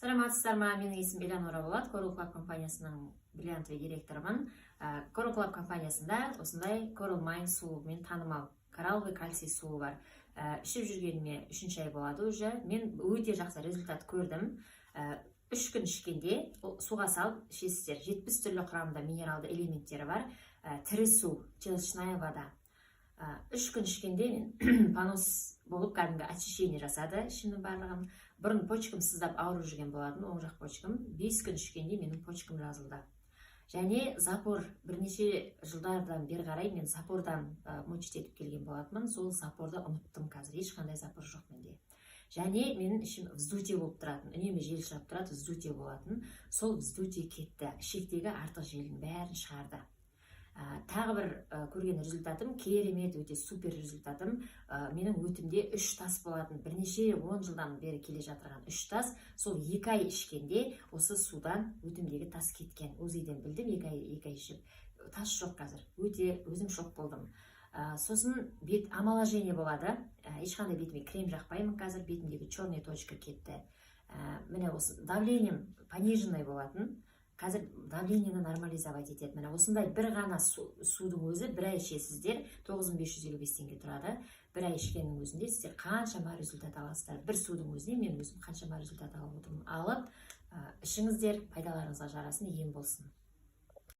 Саламатсыздар ма? Менің есімім Элеонора болады. Coral Club компаниясының бриллиантовый директорымын. Coral Club компаниясында осындай Coral Mine суымен танымал коралловый кальций суы бар. Ішіп жүргеніме 3 ай болады уже. Мен өте жақсы результат көрдім. 3 күн ішкенде суға салып ішесіздер. 70 түрлі құрамында минералды элементтері бар. Тірі су, челочная вода. 3 күн ішкенде мен понос болып кәдімгі очищение жасады ішімнің барлығын. Бұрын почкам сыздап ауырып жүрген болатын, оң жақ почкам. 5 күн ішкенде менің почкам жазылды. Және запор бірнеше жылдардан бері қарай мен запордан мочить етіп келген болатынмын. Сол запорды ұмыттым қазір. Ешқандай запор жоқ менде. Және менің ішім вздутие болып тұратын. Үнемі жел шығып тұрады, вздутие болатын. Сол вздутие кетті. Ішектегі артық желдің бәрін шығарды. Тағы бір көрген результатым, керемет, өте супер результатым. Менің өтімде 3 тас болатын. Бірнеше 10 жылдан бері келе жатырған 3 тас. Сол 2 ай ішкенде осы судан өтімдегі тас кеткен. Өзіден білдім, 2 ай ішіп. Тас жоқ қазір. Өте өзім шок болдым. Сосын бет омоложение болады. Ешқандай бетіме крем жақпаймын қазір. Бетімдегі черная точка кетті. Міне осы давлением пониженный болатын. Қазір давлениені нормализовать етеді. Міне осындай бір ғана судың өзі 1 ай ішесіздер, 9555 теңге тұрады. 1 ай ішкеннің өзінде сіздер қаншама результат аласыздар. Бір судың өзіне мен өзім қаншама результат алып отырмын. Алып, ішіңіздер, пайдаларыңызға жарасын, ем болсын.